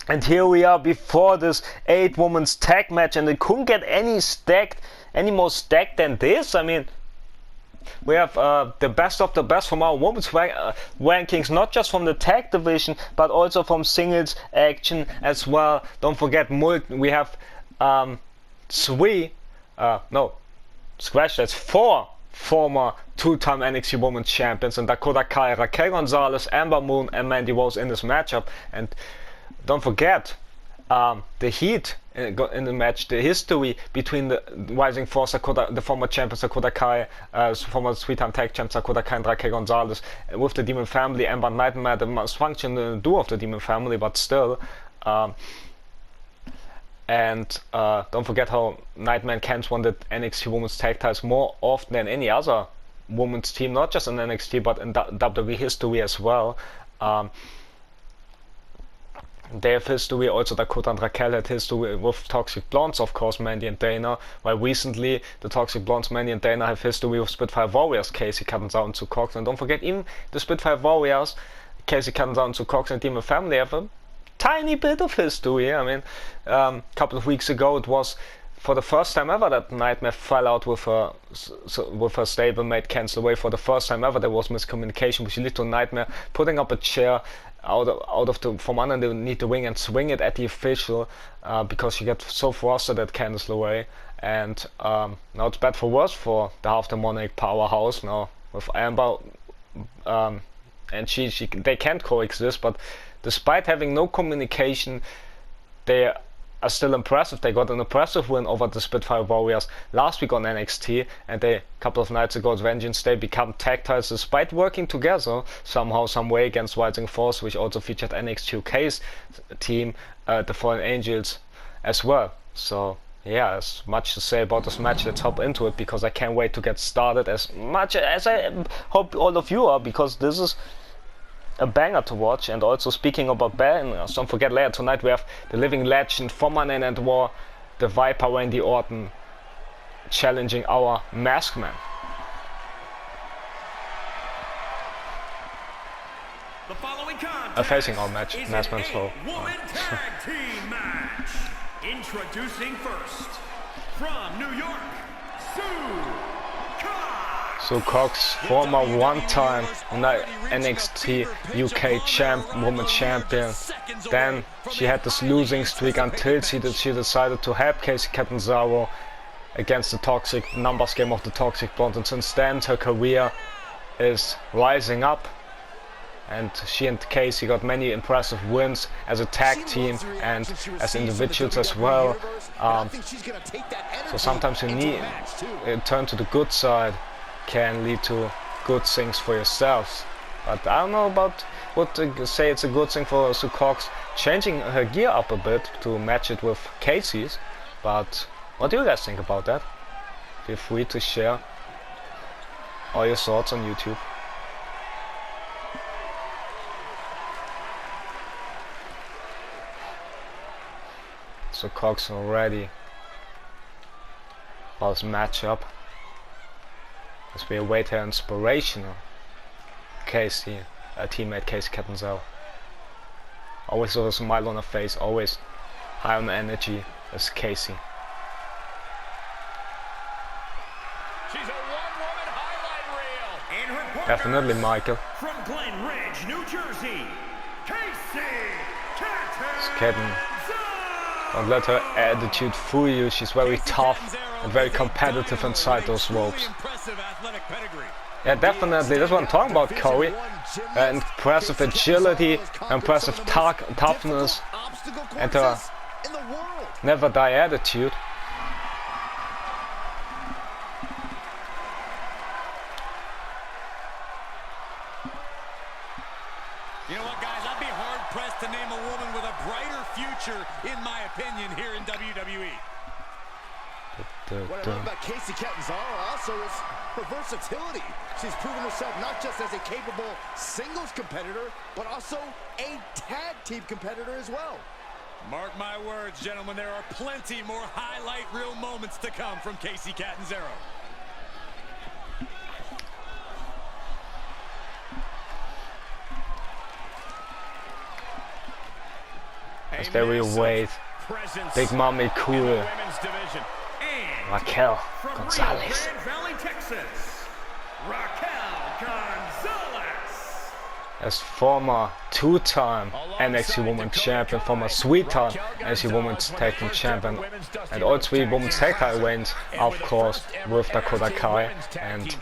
And here we are before this 8-women's tag match, and it couldn't get any more stacked than this. I mean, we have the best of the best from our women's rankings, not just from the tag division, but also from singles action as well. Don't forget, we have four former two-time NXT Women's Champions, and Dakota Kai, Raquel Gonzalez, Amber Moon, and Mandy Rose in this matchup. And don't forget the heat in the match, the history between the Rising Force, the former champions Dakota Kai, former three-time tag champs Dakota Kai and Raquel Gonzalez, with the Demon Family, Amber Nightmare, the most functional duo of the Demon Family, but still. And don't forget how Nightmare and Kens won the NXT Women's Tag Titles more often than any other women's team, not just in NXT but in WWE history as well. They have history, also Dakota and Raquel had history with Toxic Blondes, of course, Mandy and Dana, while recently the Toxic Blondes, Mandy and Dana, have history with Spitfire Warriors, Casey Catanzaro and Sue Cox. And don't forget, even the Spitfire Warriors, Casey Catanzaro and Sue Cox and Demon Family have a tiny bit of history. I mean, a couple of weeks ago it was for the first time ever that Nightmare fell out with her stablemate Cancel Away. For the first time ever there was miscommunication, which led to Nightmare putting up a chair from underneath the ring and swing it at the official because she got so frustrated at Candice LeRae. And now it's bad for worse for the half demonic powerhouse now with Amber, and they can't coexist. But despite having no communication, they are still impressive. They got an impressive win over the Spitfire Warriors last week on NXT, and a couple of nights ago at Vengeance Day become tag titles despite working together somehow, some way against Rising Force, which also featured NXT UK's team, the Fallen Angels, as well. So yeah, there's much to say about this match. Let's hop into it because I can't wait to get started, as much as I hope all of you are, because this is a banger to watch. And also, speaking about bangers, don't forget, later tonight we have the living legend from Monday Night War, the Viper Randy Orton, challenging our Masked Man. The following contest facing our match, Masked Man. So woman tag team match. Introducing first, from New York, Sue Cox, former one-time NXT UK woman champion. Then she had this losing streak until she decided to help Casey Catanzaro against the toxic numbers game of the Toxic Blondes. And since then her career is rising up, and she and Casey got many impressive wins as a tag team and as individuals as well. So sometimes you need turn to the good side, can lead to good things for yourselves. But I don't know about what to say. It's a good thing for Sue Cox changing her gear up a bit to match it with Casey's. But what do you guys think about that? Feel free to share all your thoughts on YouTube. So Cox already about this matchup as we await her inspirational Casey, teammate Casey Catanzaro. Always with a smile on her face, always high on energy as Casey. She's a one-woman highlight reel. And her Definitely, Michael. From Glen Ridge, New Jersey, Casey Catanzaro. Don't let her attitude fool you. She's very tough and very competitive inside those ropes. Yeah, definitely. That's what I'm talking about, Corey. Impressive agility, impressive toughness, and her never die attitude. You know what, guys? I'd be hard-pressed to name a woman with a brighter future, in my opinion, here in WWE. What I love about Casey Catanzaro also is her versatility. She's proven herself not just as a capable singles competitor, but also a tag team competitor as well. Mark my words, gentlemen, there are plenty more highlight reel moments to come from Casey Catanzaro. As they will wait. Big Mommy cool. Raquel Gonzalez. Valley, Texas, Raquel Gonzalez. As former two-time NXT Women's Champion, former three-time NXT Women's Tag Team Champion, and all three Women's Tag Title wins, of course, with Dakota Kai. And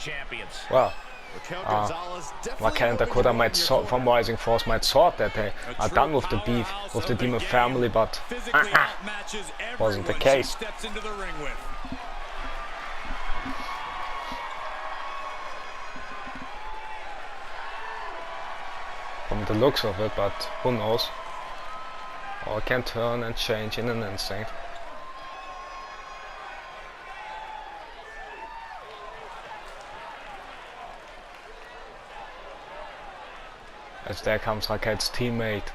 well, Raquel and Dakota from Rising Force might thought that they are done with the beef with the Demon family, but wasn't the case. From the looks of it, but who knows? Or can turn and change in an instant. As there comes Raquel's teammate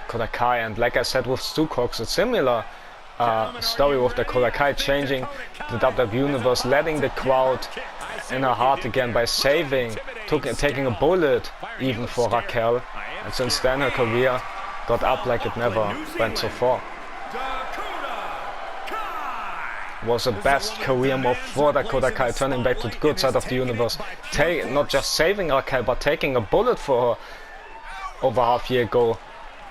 Dakota Kai, and like I said with Stu Cox, a similar story with Dakota Kai changing the WWE, letting the crowd in her heart again by taking a bullet even for Raquel, and since then her career got up like it never went so far. Was the best career move for Dakota Kai, turning back to the good side of the universe, not just saving Raquel but taking a bullet for her over half year ago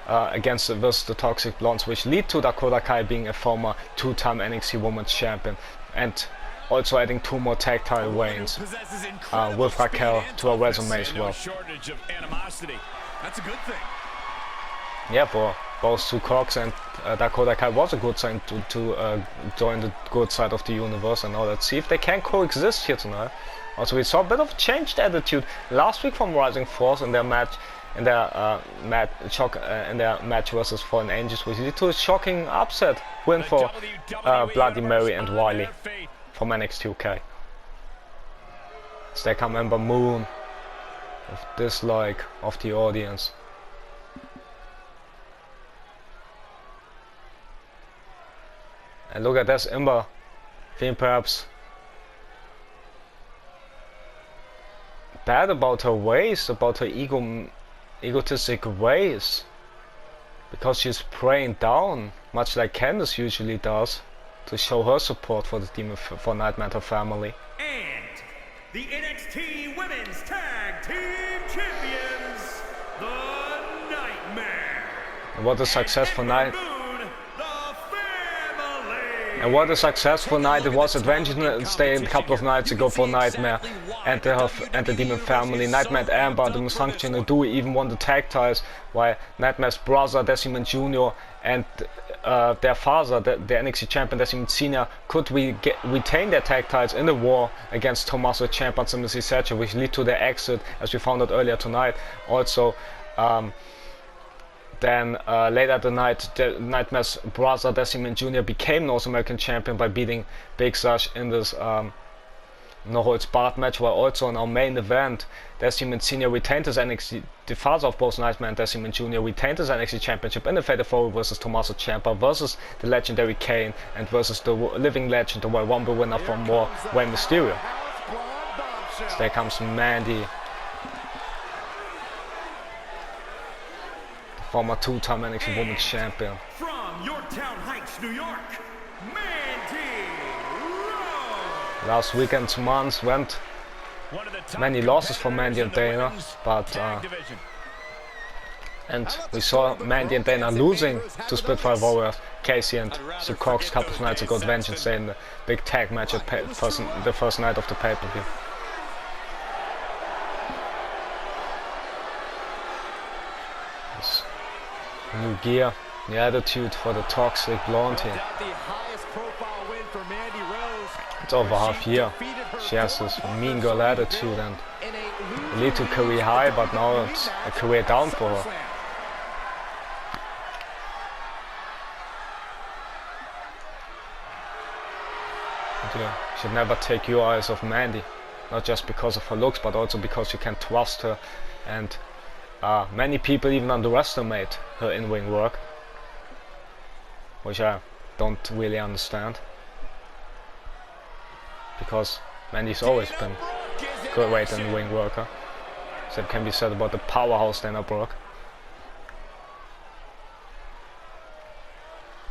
versus the Toxic Blondes, which lead to Dakota Kai being a former two-time NXT Women's Champion, and also adding 2 more tag title reigns with Raquel to her resume as well. That's a good thing. Yeah, for both Stu Cox and Dakota Kai was a good sign to join the good side of the universe, and now let's see if they can coexist here tonight. Also, we saw a bit of changed attitude last week from Rising Force in their match, in their match versus Fallen Angels, which led to a shocking upset win for Bloody Mary and Wiley from NXT UK. As they come Ember Moon with dislike of the audience. And look at this, Ember feeling perhaps bad about her ways, about her egotistic ways, because she's praying down, much like Candice usually does, to show her support for the Demon for Nightmare and her family. And the NXT Women's Tag Team Champions, the Nightmare. And what a successful night! Moon, the family. And what a successful night it was at Vengeance Day a couple of nights ago for Nightmare and the Demon family. Nightmare and Amber, the dysfunctional duo, even won the tag titles, while Nightmare's brother Decimon Jr. and their father, the NXT champion Decimon Sr., could retain their tag titles in the war against Tommaso Ciampa and Timothy Thatcher, which led to their exit, as we found out earlier tonight. Also, then later the night, Nightmare's brother Decimon Jr. became North American champion by beating Big Sash in this no holds barred match, while also in our main event, Decimon Sr. retained his NXT, the father of both Nightmare and Decimon Jr. retained his NXT championship in a fatal 4 versus Tommaso Ciampa, versus the legendary Kane, and versus the living legend, the Royal Rumble winner from more, Rey Mysterio. So there comes Mandy, the former two-time NXT Women's Champion. From Yorktown Heights, New York, Mandy. Last weekend's months went many losses for Mandy and Dana, but and we saw Mandy and Dana losing to Spitfire Warriors, Casey and Stu Cox a couple of nights ago at Vengeance Day in the big tag match at the first night of the pay-per-view. This new gear, the attitude for the Toxic Blonde here. It's over half year. She has this mean girl attitude and lead to career high, but now it's a career down for her. But you should never take your eyes off Mandy, not just because of her looks, but also because you can trust her, and many people even underestimate her in-ring work, which I don't really understand. Because Mandy's always been a great in-ring worker. That can be said about the powerhouse Dana Brooke.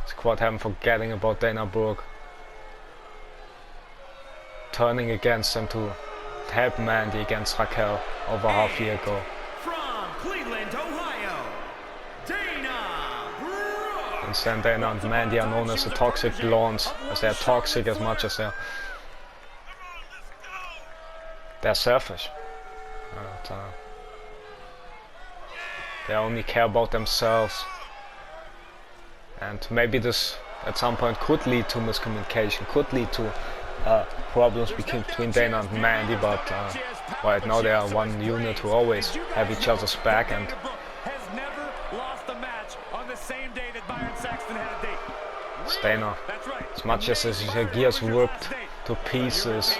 Squad having forgetting about Dana Brooke. Turning against them to help Mandy against Raquel over half a year ago. From Cleveland, Ohio, Dana Brooke. Instead, Dana and Mandy are known as the Toxic Blondes, as they are toxic as much as they're selfish. And, they only care about themselves. And maybe this at some point could lead to miscommunication, could lead to problems between Dana and Mandy, but right now they are one unit who always have each other's back, and it's Dana, as much as her gears ripped to pieces,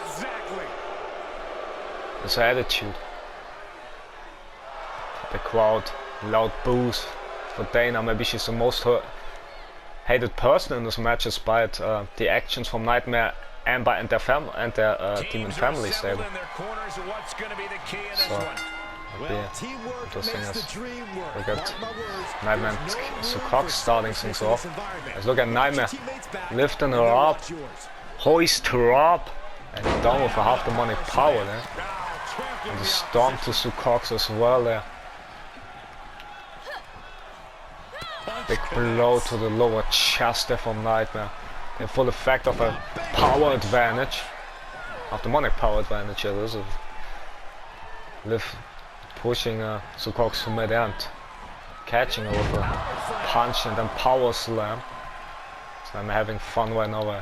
it's her attitude. The crowd, loud boos for Dana. Maybe she's the most hated person in this match, despite the actions from Nightmare, Amber and their Demon Family stable. So it'll be interesting as we get Nightmare and Sukok starting things off. Let's look at Nightmare lifting her up, hoist her up, and down with a half demonic power there. And the storm to Sukok as well there. Big blow to the lower chest there from Nightmare. In full effect of a power advantage. Of demonic power advantage, it is. Pushing Sukok to mid end. Catching her with a punch and then power slam. So I'm having fun right now.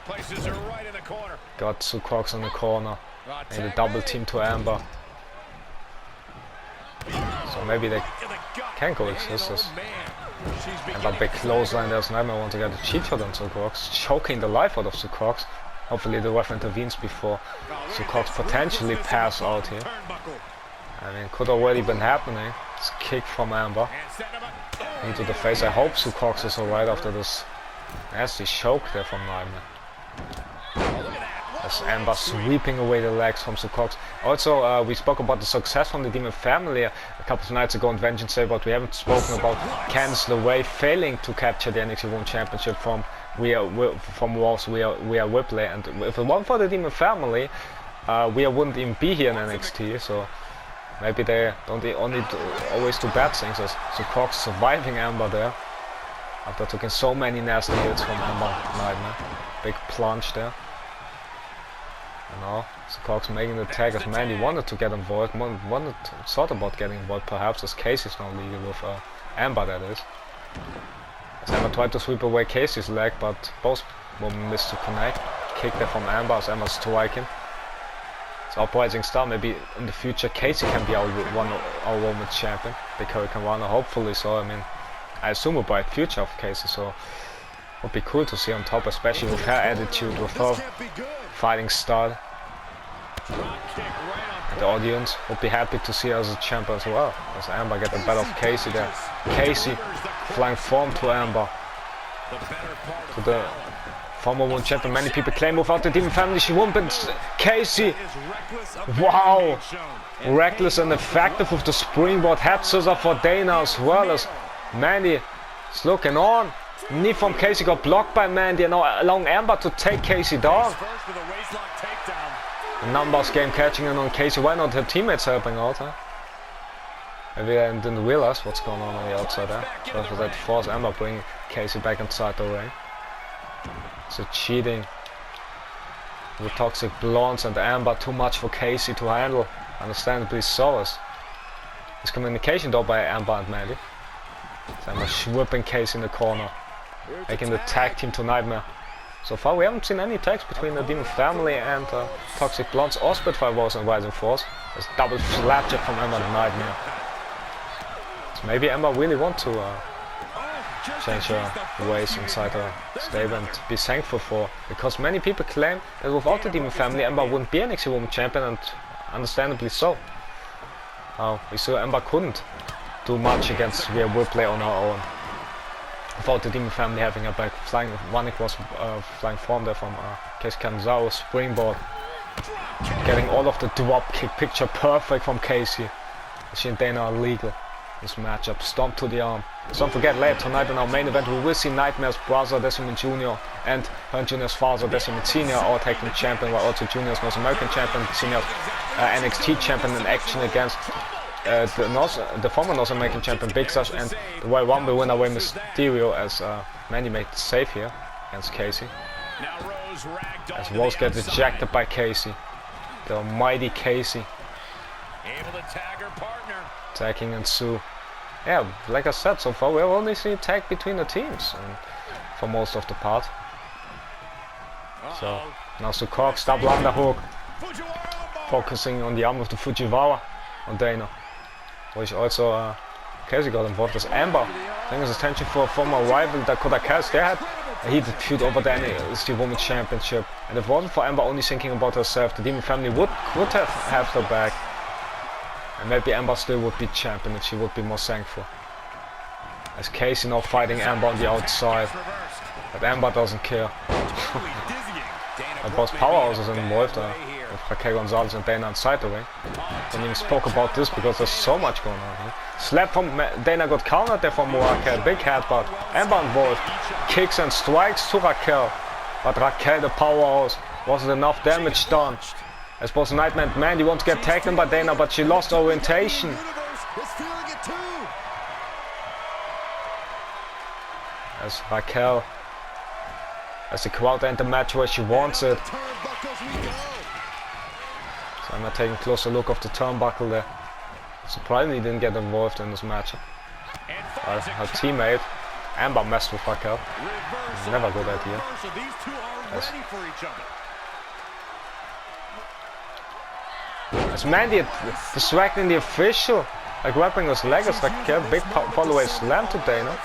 Places her right in the corner. Got Sukok in the corner. And a double team to Amber. So maybe they can coexist. And that big clothesline, there's Nightmare want to get a cheat shot on Sukok, choking the life out of Sukok. Hopefully the ref intervenes before Sukok potentially pass out here. I mean, could already been happening. It's a kick from Amber into the face. I hope Sukok is alright after this nasty choke there from Nightmare. As Amber sweeping away the legs from Sukok. Also, we spoke about the success from the Demon Family a couple of nights ago on Vengeance Day, but we haven't spoken about Candice LeRae failing to capture the NXT Women's Championship from Raw's Rhea Ripley. And if it weren't for the Demon Family, Rhea wouldn't even be here in NXT. So maybe they don't always do bad things. As Sukok surviving Amber there after taking so many nasty hits from Amber Nightmare. Big plunge there. You know, Sukok's making the tag as Mandy wanted to get involved, thought about getting involved perhaps, as Casey's now legal with Amber, that is. As Amber tried to sweep away Casey's leg, but both women missed to connect. Kick there from Amber as Amber's striking. It's uprising star, maybe in the future Casey can be our women's champion, big Hurricane Runner, hopefully so. I mean, I assume a bright future of Casey, so it would be cool to see on top, especially with her attitude, with her fighting style. And the audience would be happy to see her as a champ as well. As Amber get the better of Casey there. Casey flying form to Amber. To the former women's champion. Many people claim without the Demon Family she won't, but Casey, wow, reckless and effective with the springboard head scissor for Dana, as well as Mandy is looking on. Knee from Casey got blocked by Mandy, and now allowing Amber to take Casey down. The numbers game catching in on Casey. Why not her teammates helping out? Huh? Maybe I didn't realize what's going on the outside there. So that force Amber bring Casey back inside the ring. So cheating. The Toxic Blondes and Amber, too much for Casey to handle. Understandably so. It's communication though by Amber and Mandy. So Amber whipping Casey in the corner. Making the tag team to Nightmare. So far we haven't seen any tags between the Demon Family and Toxic Blondes or Spitfire Wars and Rising Force. There's double slapjack from Amber and Nightmare. So maybe Amber really want to change her ways inside her stable and be thankful for, because many people claim that without the Demon Family Amber wouldn't be NXT Women's Champion, and understandably so. We saw Amber couldn't do much against Rhea Ripley on her own. Without the Demon Family having her back, flying one across flying form there from Casey Canzaro, springboard, getting all of the drop kick picture perfect from Casey. She and Dana are legal. this matchup. Stomp to the arm. Don't forget, later tonight in our main event we will see Nightmare's brother Decimate Jr. and Hearn Jr.'s father Decimate Sr. our tag team champion, while also Jr.'s North American champion, Sr.'s NXT champion in action against the former North American champion Big Sash and the Royal Rumble winner Rey Mysterio, as Mandy made the save here against Casey. As Rose gets ejected by Casey. The almighty Casey. Able to tag her partner. Tagging and Sue. Yeah, like I said, so far we've only seen a tag between the teams for most of the part. So now Sue Cox, double underhook. Focusing on the arm of the Fujiwara on Dana. Which also Casey got involved as Amber. Bringing his attention for a former rival Dakota Cass. They had a heated feud over the NXT Women's Championship. And if it wasn't for Amber only thinking about herself, the Demon family would have her back. And maybe Amber still would be champion and she would be more thankful. As Casey now fighting Amber on the outside. But Amber doesn't care. Both powerhouses involved with Raquel Gonzalez and Dana inside the ring. Don't even spoke about this because there's so much going on here. Slap from Dana got countered there from Raquel. Big headbutt. Amber involved. Kicks and strikes to Raquel. But Raquel, the powerhouse, wasn't enough damage done. As both Nightmare and Mandy want to get taken by Dana, but she lost orientation. As Raquel, as the crowd enter the match where she wants it. So I'm taking a closer look of the turnbuckle there. Surprisingly didn't get involved in this match. Her teammate Amber messed with Raquel. Never a good idea. As Mandy distracting the official, like grabbing his leg as Raquel, big follow-away slam to Dana.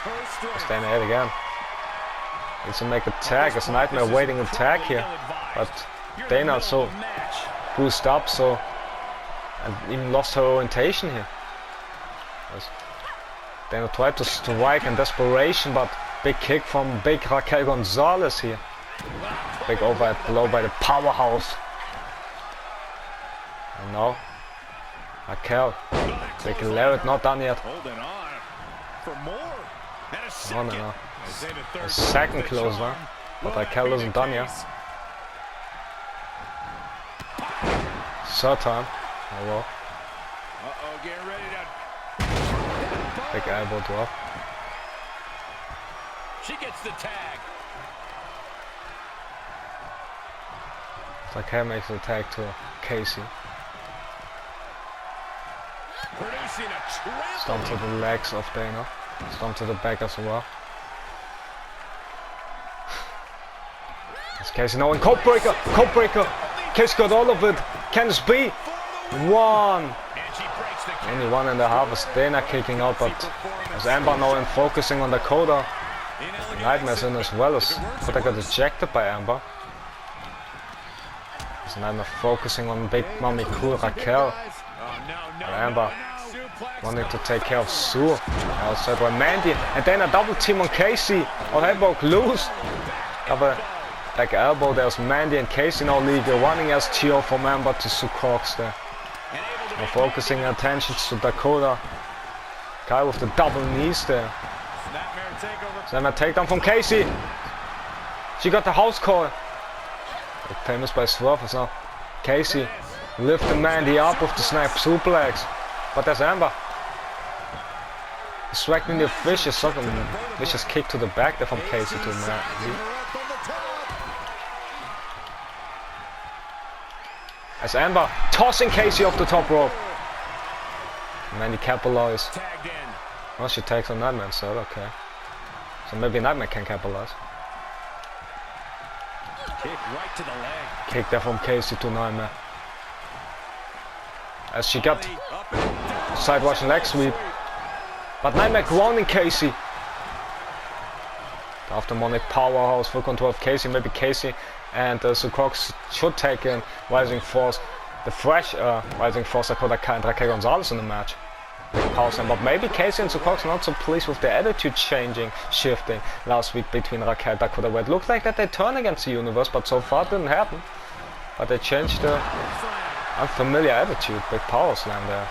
As Dana hit again. Needs to make a tag, as Nightmare waiting a tag here. But Dana so boosted up, so and even lost her orientation here. As Dana tried to strike in desperation, but big kick from big Raquel Gonzalez here. Big overhead blow by the powerhouse. And now Raquel, big lariat, not done yet. No. A second closer, but Raquel isn't done yet. Third time. Oh well. Big elbow drop. She gets the tag. Raquel makes the tag to Casey. Stomp to the legs of Dana. Stomp to the back as well. It's Casey now in cold breaker. Casey got all of it. Can this be? One. Only 1.5 is Dana kicking out, but as Amber now in focusing on Dakota. Nightmare's in as well, as Dakota got ejected by Amber. As Nightmare focusing on Big Mommy Cool Raquel. Amber wanting to take care of Sue. Outside by Mandy. And then a double team on Casey. All hell broke loose. Double like elbow. There's Mandy and Casey now legal. Running as TO from Amber to Sue Cox there. Now focusing attention to Dakota. Guy with the double knees there. Snapmare takedown from Casey. She got the house call. Famous by Swerve is now Casey lifting Mandy up with the snap suplex. But there's Amber. Distracting the vicious kick to the back there from Casey to Mandy. As Amber tossing Casey off the top rope. Mandy capitalized. Well, she takes on Nightmare instead, okay. So maybe Nightmare can capitalize. Kick right to the leg. Kick there from Casey to Nightmare. As she got side Russian leg sweep. But Nightmare grounding Casey. The aftermonic powerhouse, full control of Casey. Maybe Casey and Sue Cox should take in Rising Force. The fresh Rising Force Dakota Kai and Raquel Gonzalez in the match. Big pause, but maybe Casey and Sue Cox not so pleased with their attitude shifting last week between Raquel and Dakota, where it looked like that they turned against the universe, but so far it didn't happen. But they changed the unfamiliar attitude. Big power slam there.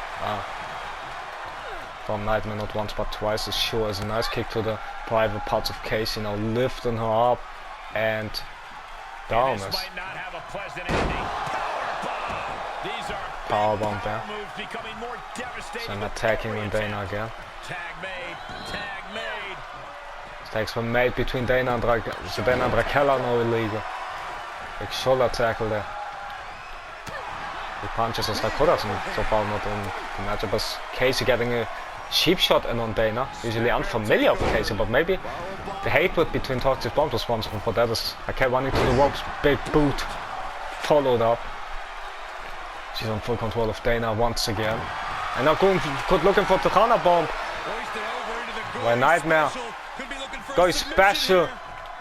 from Nightmare, not once but twice. As sure as a nice kick to the private parts of Casey. Now lifting her up and down is powerbomb there. So attacking on Dana again. Tags were made between Dana and Raquel are now illegal. Big shoulder tackle there. The punches as Rakodasen so far not in the matchup, but Casey getting a cheap shot in on Dana. Usually unfamiliar with Casey, but maybe the hatred between Toxic Blonde was responsible for that. As Raquel running to the ropes, big boot, followed up. She's on full control of Dana once again. And now good looking for Tejana bomb. Where Nightmare goes special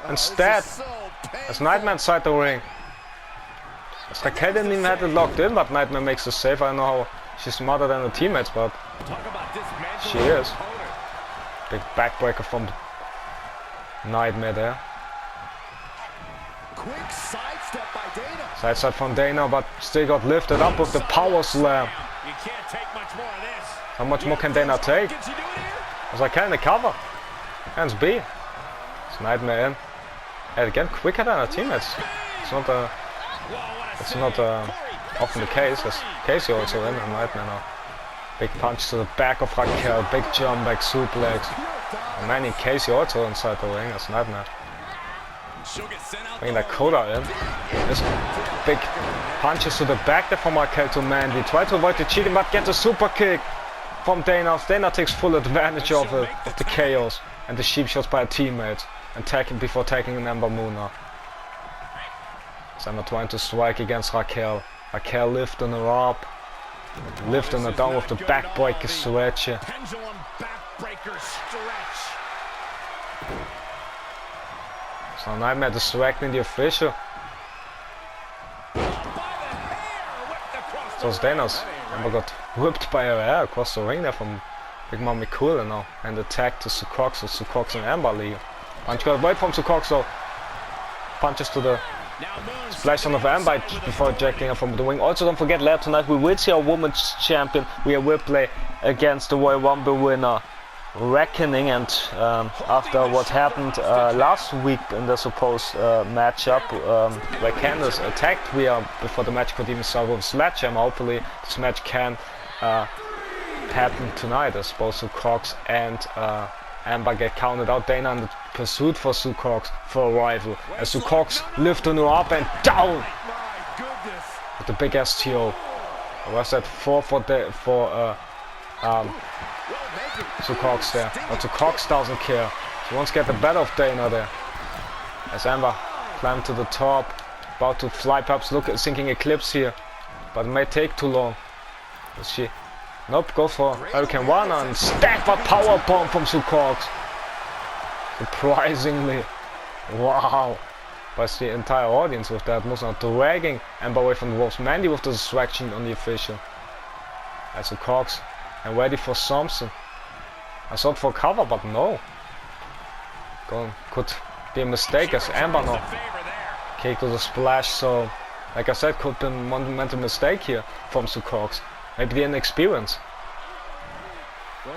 instead. As Nightmare inside the ring. As Raquel didn't even have it locked in, but Nightmare makes the save. I don't know how she's smarter than her teammates, but she is. Big backbreaker from Nightmare there. Quick sidestep by Dana. Sidestep from Dana, but still got lifted up with the power slam. You can't take much more of this. How much more can Dana take? As Raquel in the cover. Hands B. It's Nightmare in. And again, quicker than her teammates. It's not often the case. As Casey also in and Nightmare now. Big punch to the back of Raquel. Big jump back suplex. And Manny Casey also inside the ring as Nightmare. Bringing Dakota in. This big punches to the back there from Raquel to Mandy. Try to avoid the cheating but gets a super kick from Dana. Dana takes full advantage of it, of the chaos and the sheep shots by her teammates and before taking an Ember Moon now. Ember trying to strike against Raquel. Raquel lifting her up. Lifting her down with the backbreaker stretch. Pendulum backbreaker stretch. So Nightmare distracting the official. So it's Dana's. Ember got whipped by her hair across the ring there from Big Mommy Cool now. And attack to Sucox. So Sucox and Ember leave. Punch got away from Sucox, so punches to the splash on of Ember before ejecting her from the ring. Also don't forget later tonight we will see our women's champion Rhea Ripley against the Royal Rumble winner Reckoning, and after what happened last week in the supposed matchup where Candice attacked Rhea before the match could even start with a sledgehammer, hopefully this match can happen tonight as both Sue Cox and Ember get counted out. Dana in the pursuit for Sue Cox for a rival as Sue Cox lifting her up and down with the big STO. Was that 4 for Sue Cox there, but Sue Cox doesn't care. She wants to get the better of Dana there. As Ember climbed to the top, about to fly, perhaps look at sinking Eclipse here, but it may take too long. Does she? Nope, go for Hurricane One and stack that power bomb from Sue Cox. Surprisingly, wow. But the entire audience with that was not dragging Ember away from the ropes. Mandy with the distraction on the official. As Sue Cox and ready for something. I thought for cover, but no. Could be a mistake as Ember now kick to the splash. So, like I said, could be a monumental mistake here from Sue Cox. Maybe the inexperience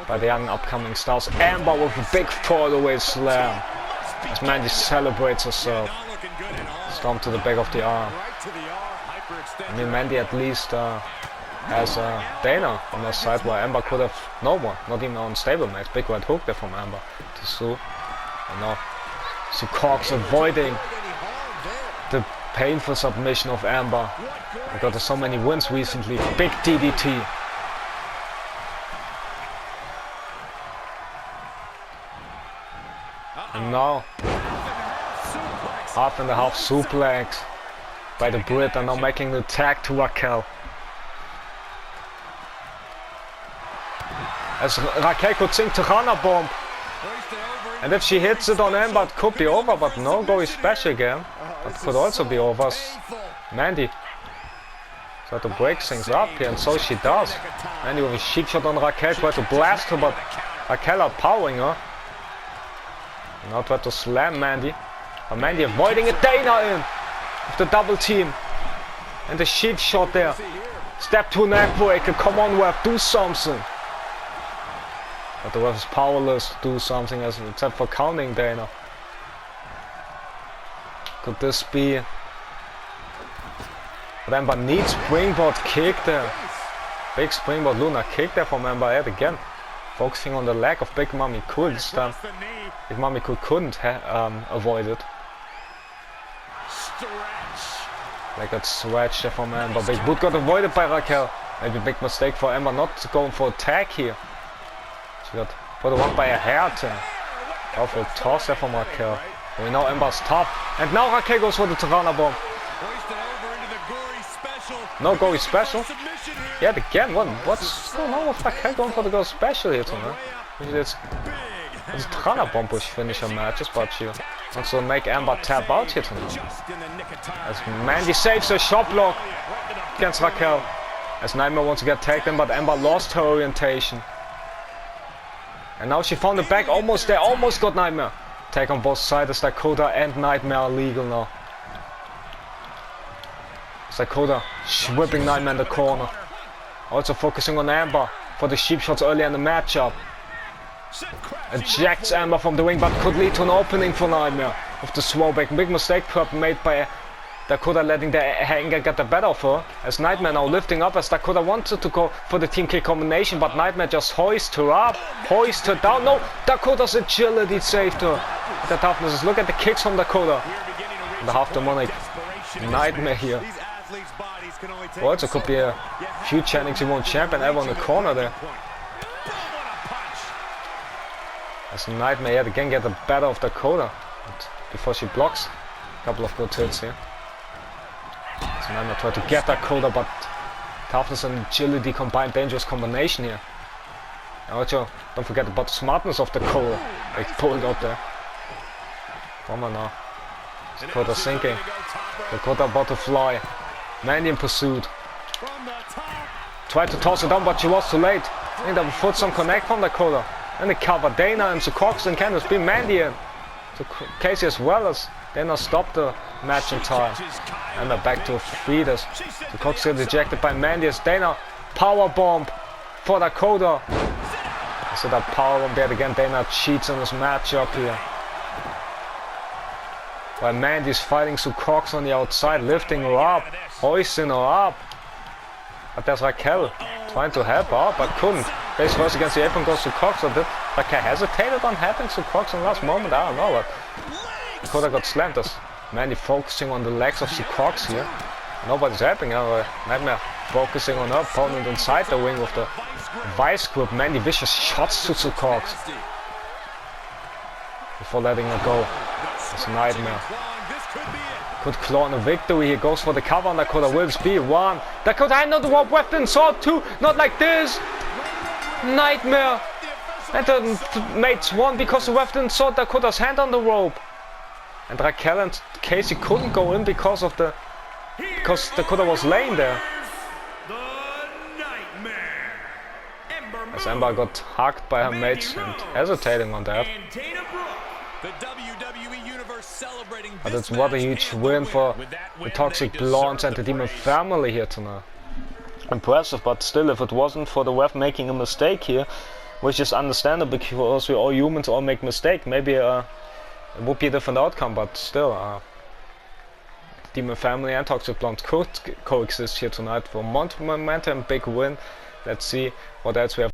by the young upcoming stars. Ember with a big fall-away slam as Mandy celebrates herself. Stomp to the back of the arm. I mean, Mandy at least has Dana on her side, where Ember could have no one, not even on stablemate. Big right hook there from Ember to Sue. And now Sue Cox avoiding the painful submission of Ember. We got so many wins recently. Big DDT. And now half and a half suplex by the Brit, and now making the tag to Raquel. As Raquel could sink Tejana bomb. And if she hits it on Ember, it could be over, but no, go splash again. That could also be over. Mandy tried to break things up here, and so she does. Mandy with a cheap shot on Raquel, tried to blast her, but Raquel outpowering her. Now tried to slam Mandy. But Mandy avoiding it, Dana in with the double team. And the cheap shot there. Step to neck breaker, come on ref, do something. But the ref is powerless to do something except for counting Dana. Could this be? But Ember needs springboard kick there. Big springboard Luna kick there from Ember yet again. Focusing on the leg of Big Mommy Cool this time. Big Mommy Cool couldn't avoid it. Like that stretch there from Ember. Big boot got avoided by Raquel. Maybe a big mistake for Ember not going for a tag here. She got put one by a hair there. Powerful toss there from Raquel. We know Ember's top. And now Raquel goes for the Tirana bomb. No gory special. Yet again, what's going on with Raquel going for the gory special here tonight? It's a Tirana bomb push finisher matches, but she wants to make Ember tap out here tonight. As Mandy saves a shot block against Raquel. As Nightmare wants to get tagged in, but Ember lost her orientation. And now she found it back almost there, almost got Nightmare. Tag on both sides as Dakota and Nightmare are legal now. Dakota whipping Nightmare in the corner. Also focusing on Ember for the sheep shots earlier in the matchup. Ejects Ember from the wing, but could lead to an opening for Nightmare with the throwback. Big mistake made by Dakota, letting the anger get the better of her. As Nightmare now lifting up as Dakota wanted to go for the team kick combination, but Nightmare just hoists her up, hoists her down. No, Dakota's agility saved her. The toughness. Look at the kicks from Dakota. And the half demonic Nightmare here. Also could be a few chantings he won't champion ever in the corner there. As Nightmare yet again get the better of Dakota. But before she blocks, a couple of good hits here. So Nightmare tried to get Dakota, but toughness and agility combined, dangerous combination here. And also, don't forget about the smartness of Dakota. They pulled up there. Come on now. Dakota sinking. Dakota about to fly. Mandy in pursuit. Tried to toss it down, but she was too late. And that would put some connect from Dakota. And the cover. Dana and Cox and Candice beat Mandy in. So Casey as well as Dana stopped the match in time. And they're back to feet as the Cox gets ejected by Mandy as Dana power bomb for Dakota. So that power bomb there again. Dana cheats on this matchup here. While Mandy's fighting Sue Cox on the outside, lifting her up, hoisting her up. But there's Raquel trying to help her out, but couldn't. Face first against the apron goes to Cox. Or did Raquel hesitated on helping Sue Cox in the last moment? I don't know. But Dakota got slammed as Mandy focusing on the legs of Sue Cox here. Nobody's helping her. Nightmare focusing on her opponent inside the ring with the vice grip. Mandy vicious shots to Sue Cox before letting her go. It's Nightmare. Could claw on a victory. He goes for the cover on Dakota. Wills B1. Dakota had not the rope weapon. Sword 2. Not like this. Nightmare. And the mates won because the ref didn't saw Dakota's hand on the rope. And Raquel and Casey couldn't go in because Dakota was laying there. As Ember got hugged by her mates and hesitating on that. The WWE Universe celebrating. But it's what a huge win for the Toxic Blondes and the Demon family here tonight. Impressive, but still, if it wasn't for the ref making a mistake here, which is understandable because we all humans all make mistakes, maybe it would be a different outcome, but still, Demon family and Toxic Blondes could coexist here tonight for momentum, big win. Let's see what else we have.